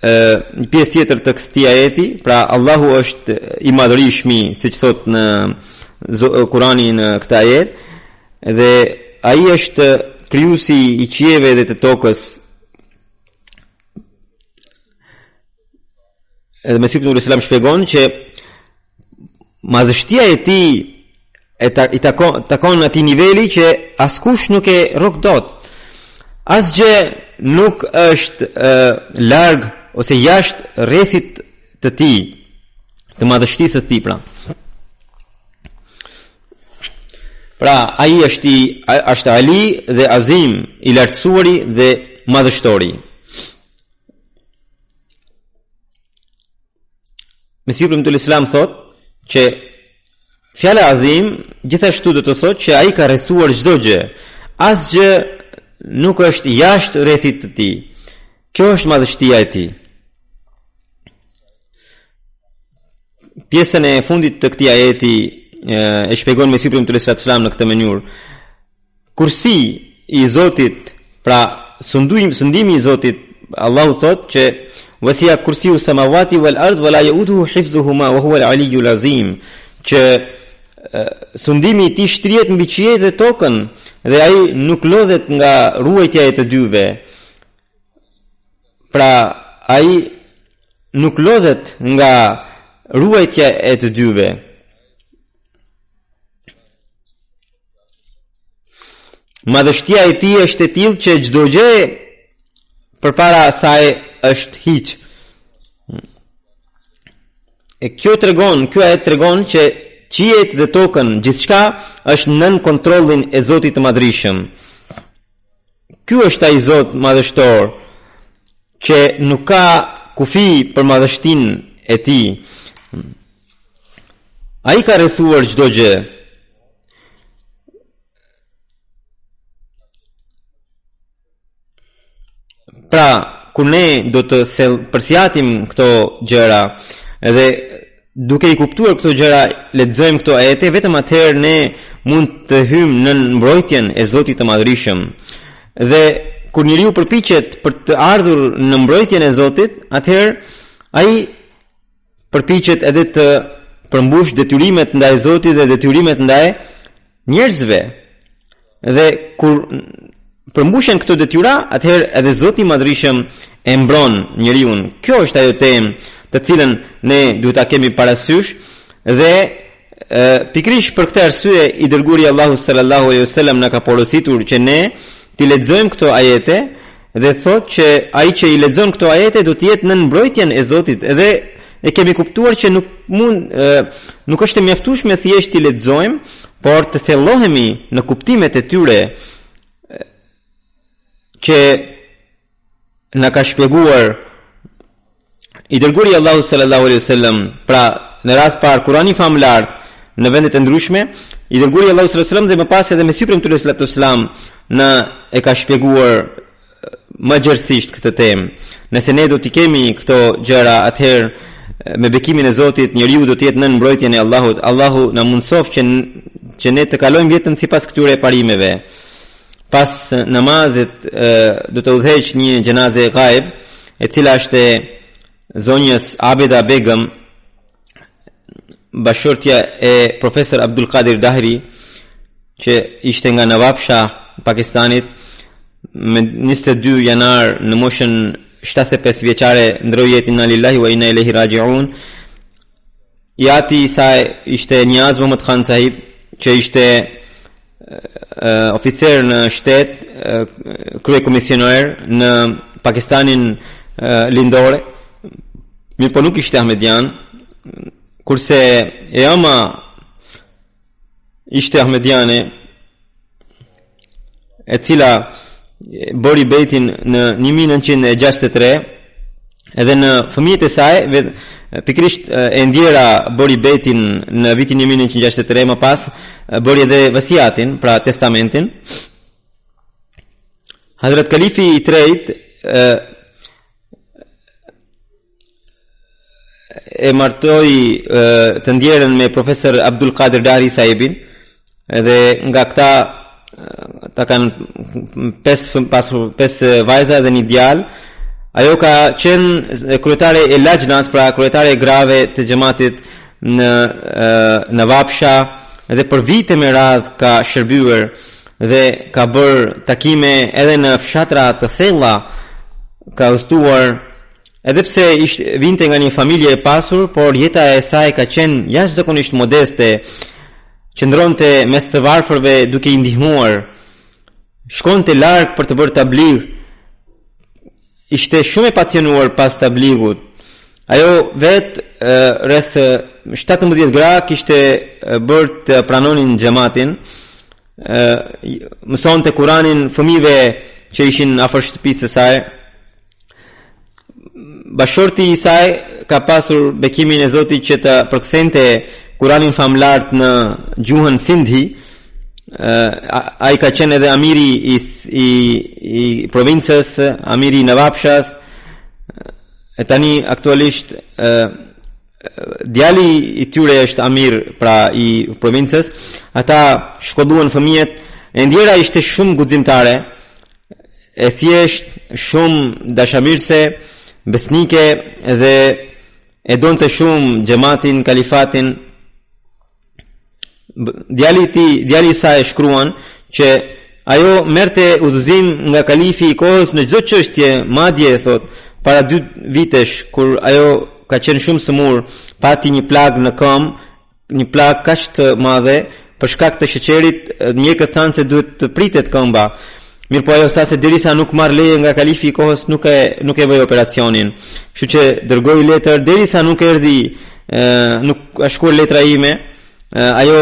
një pjesë tjetër të këtij ajeti, pra Allahu është i madhërisht, siç thot në Kurani në këtë ajet, dhe ai është krijuesi i qiejve dhe të tokës. Edhe Mesihu sallallahu alaihi wasallam shpjegon që madhështia e tij i takon atij niveli që askush nuk e rrok dot. Asgjë nuk është larg ose jashtë rrethit të tij, të madhështisë së tij pra. Pra ai është Ali dhe Azim, i lartësuari dhe madhështori. Mesihu premtuar Islam thot që fjala Azim gjithashtu do të thotë që ai ka rrethuar çdo gjë. Asgjë nuk është jashtë rrethit të tij. Kjo është madhështia e tij. Pjesën e fundit të këtij ajeti e shpjegon Mesihu premtuar Islam në këtë mënyrë. Kursi i Zotit, pra sundimi i Zotit, Allahu thotë që وسع كرسيه السماوات والأرض ولا يؤوده حفظهما وهو العلي العظيم, që sundimi i tij shtrihet mbi qiellin dhe tokën dhe ai nuk lodhet nga ruajtja e të dyve. Pra ai nuk lodhet nga ruajtja e të dyve. Madhështia e tij është e tillë që çdo gjë përpara saj është hiç. E kjo ajet tregon që qiejt dhe tokën, gjithçka është nën kontrollin e Zotit të Madhërisëm. Ky është ai Zot madhështor që nuk ka kufi për madhështinë e tij. Ai ka rrethuar çdo gjë. Pra, kur ne do të përsjatim këto gjëra dhe duke i kuptuar këto gjëra, lexojmë këto ajete, vetëm atëherë ne mund të hyjmë në mbrojtjen e Zotit të Madhërisëm. Dhe kur njeriu përpiqet për të ardhur në mbrojtjen e Zotit, atëherë ai përpiqet edhe të përmbush detyrimet ndaj Zotit dhe detyrimet ndaj njerëzve. Dhe kur përmbushen këto detyra, atëherë edhe Zoti i Madhërisëm e mbron njeriu. Kjo është ajo temë të cilën ne duhet ta kemi parasysh dhe pikërisht për këtë arsye i dërguari Allahu sallallahu alaihi wasallam na ka porositur që ne të lexojmë këto ajete dhe thotë që ai që i lexon këto ajete do të jetë në mbrojtjen e Zotit. Edhe e kemi kuptuar që nuk është e mjaftueshme thjesht të lexojmë, por të thellohemi në kuptimet e tyre që na ka shpjeguar i dërguari Allahu sallallahu alaihi wasallam. Pra, në rast par Kurani famlar në vendet e ndryshme, i dërguari Allahu sallallahu alaihi wasallam dhe më pas edhe Mesiu premtues sallallahu alaihi wasallam e ka shpjeguar më gjerësisht këtë temë. Nëse ne do t'i kemi këto gjëra, atëherë me bekimin e Zotit njeriu do të jetë nën mbrojtjen e Allahut. Allahu na mundsof që ne të kalojmë jetën sipas këtyre parimeve. Pas namazit do të udhëheq një gjenaze ghaib, e cila është e zonjës Abeda Begum, bashortja e profesor Abdul Qadir Dahri, që ishte nga Nawabsha, Pakistanit, me 22 janar në moshën 75 vjeçare ndroi jetën në lillahi wa inna ilaihi raji'un. I ati i saj ishte Niaz Muhammad Khan Sahib, që ishte oficer në shtet, krye komisioner në Pakistanin lindore, mirë po nuk ishte Ahmedian, kurse e ama ishte Ahmediane, e cila bori bejtin në 1963, edhe në fëmijët e saj, pikrisht e ndjera bori bejtin në vitin 1963, më pas bori edhe vasiatin, pra testamentin. Hazrat Kalifi i trejt e martoi të ndjerën me profesor Abdul Qadir Dahri Sahibin, edhe nga këta ta kanë 5 vajza dhe një djalë. Ajo ka qenë kryetare e Lajnas, pra kryetare e grave të xhamatit në Nawabsha, dhe për vite me radhë ka shërbyer dhe ka bërë takime edhe në fshatra të thella, ka udhëtuar, edhe pse vinte nga një familje e pasur, por jeta e saj ka qenë jashtëzakonisht modeste, qëndronte mes të varfërve duke i ndihmuar, shkonte larg për të bërë tabligh, ishte shumë e pacionuar pas tablighut. Ajo vetë rreth 17 gra kishte bërë të pranonin xhamatin, mësonte Kur'anin fëmijëve që ishin afër shtëpisë së saj. Bashorti i saj ka pasur bekimin e Zotit që të përkthente Kur'anin famlar në gjuhën Sindhi. Ai ka qenë edhe amiri i provincës, amiri i Nawabshas. E tani aktualisht djali i tyre është amir, pra i provincës. Ata shkolluan fëmijët. E ndjera ishte shumë guximtare, e thjesht shumë dashamirëse, besnike, dhe e donte shumë xhamatin, kalifatin. djali i saj shkruan që ajo merrte udhëzim nga kalifi i kohës në çdo çështje, madje thot para 2 vitesh kur ajo ka qenë shumë sëmur, pati një plag në këmbë, një plag kaq të madhe për shkak të sheqerit, mjekët thanë se duhet të pritet këmba. Mirë po ajo tha se derisa nuk marr leje nga kalifi i kohës nuk e bëj operacionin. Kështu që dërgoi letër derisa nuk erdhi, nuk ka shkuar letra ime, ajo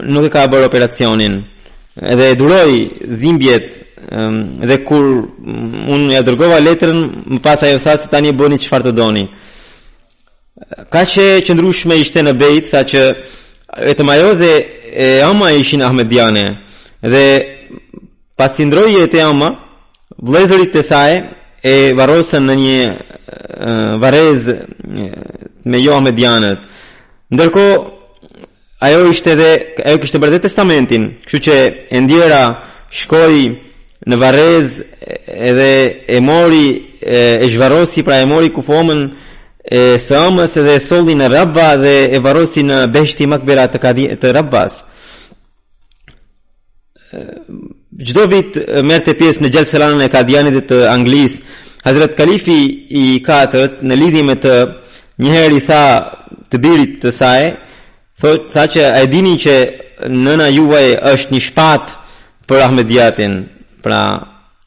nuk e ka bërë operacionin. Edhe e duroi dhimbjet, dhe kur unë ja dërgova letrën, më pas ajo tha se tani bëni çfarë të doni. Kaq e qëndrueshme ishte në bejt, sa që vetëm ajo dhe e ama ishin ahmediane, dhe pasi ndroi jetë e ama, vëllezërit e saj e varrosën në një varez me jo ahmedianët. Ndërkohë ajo kishte bërë testamentin, kështu që e ndjera shkoi në varez edhe e mori, e zhvarrosi, pra e mori kufomën e së amës edhe e solli në Rabba dhe e varrosi në Behshti Makbera të Rabbas. Çdo vit merrte pjesë në Gjelselanën e Kadianit dhe të Anglisë. Hazrat Kalifi i 4 në lidhje me të njëherë i tha të birit të saj, tha që a e dini që nëna juaj është një shpat për Ahmediatin. Pra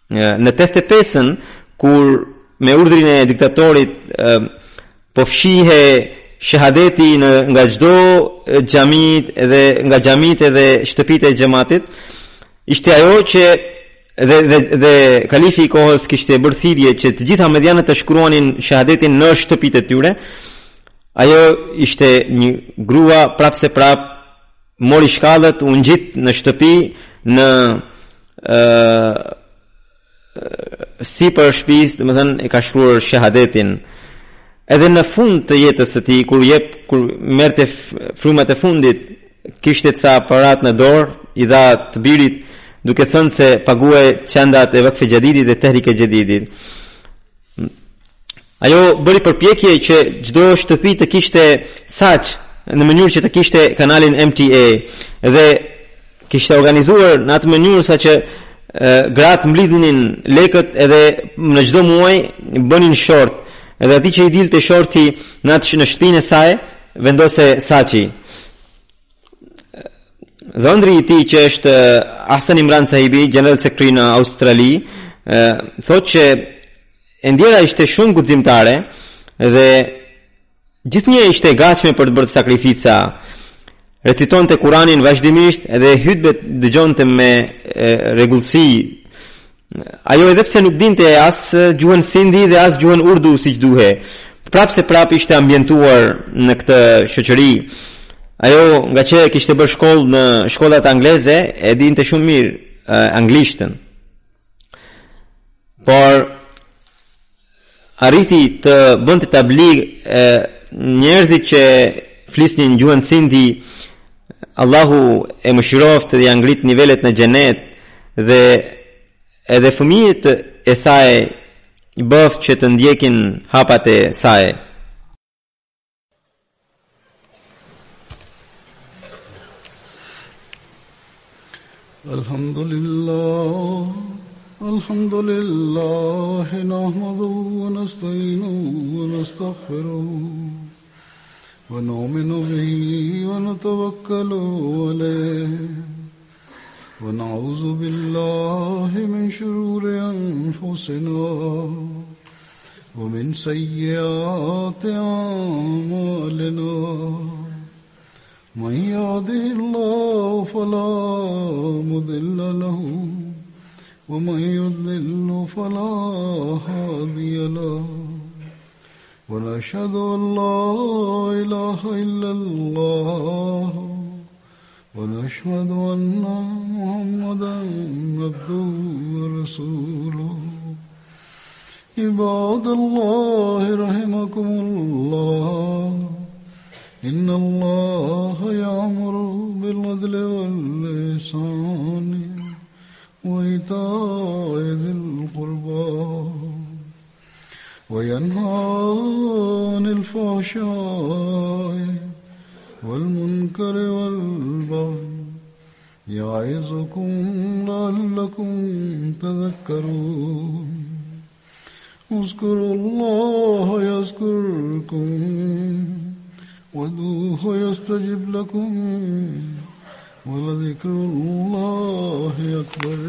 në 85-ën kur me urdhrin e diktatorit po fshihe shahadeti nga çdo xhamit edhe nga xhamit edhe shtëpitë e xhamatit, ishte ajo që dhe kalifi i kohës kishte bërë thirrje që të gjitha ahmedianët të shkruanin shahadetin në shtëpitë e tyre. Ajo ishte një grua prapse prap, mori shkallët, u ngjit në shtëpi, në sipër shtëpisë, domethënë e ka shkruar shahadetin. Edhe në fund të jetës së tij, kur merrte frymat e fundit, kishte ca parat në dorë, i dha të birit, duke thënë se paguaj çandat e Vakfe Jadidit dhe Tehrike Jadidit. Ajo bëri përpjekje që çdo shtëpi të kishte saq, në mënyrë që të kishte kanalin MTA, dhe kishte organizuar në atë mënyrë sa që gratë mblidhinin lekët edhe në çdo muaj bënin short, edhe ati që i dilte shorti në shtëpinë e saj vendose saçi. Dhëndri i tij që është Ahsan Imran Sahibi, General Secretary në Australi, thotë që e ndjera ishte shumë guximtare dhe gjithnjë ishte e gatshme për të bërë sakrifica. Recitonte Kuranin vazhdimisht edhe hutbet dëgjonte me rregullsi. Ajo edhe pse nuk dinte as gjuhën sindhi dhe as gjuhën urdu siç duhej, prapse prap ishte ambientuar në këtë shoqëri. Ajo nga që kishte bërë shkollë në shkollat angleze, e dinte shumë mirë anglishtën. Por arriti të bënte tabligh njerëzit që flisnin gjuhën sindhi. Allahu e mëshiroft dhe ja ngrit nivelet në xhenet, dhe edhe fëmijët e saj i bëft që të ndjekin hapat e saj. Alhamdulillah nahmaduhu wa nasta'inuhu wa nastaghfiruh wa nu'minu bihi wa natawakkalu alayhi wa na'udhu billahi min shururi anfusina wa min sayyiati a'malina. من يهده الله فلا مضل له ومن يضلل فلا هادي له ونشهد أن لا إله إلا الله ونشهد أن محمدا عبده ورسوله. عباد الله رحمكم الله، إن الله يأمر بالعدل والإحسان وإيتاء ذي القربى وينهى عن الفحشاء والمنكر والبغي يعظكم لعلكم تذكرون اذكروا الله يذكركم وادعوه يستجب لكم ولذكر الله أكبر.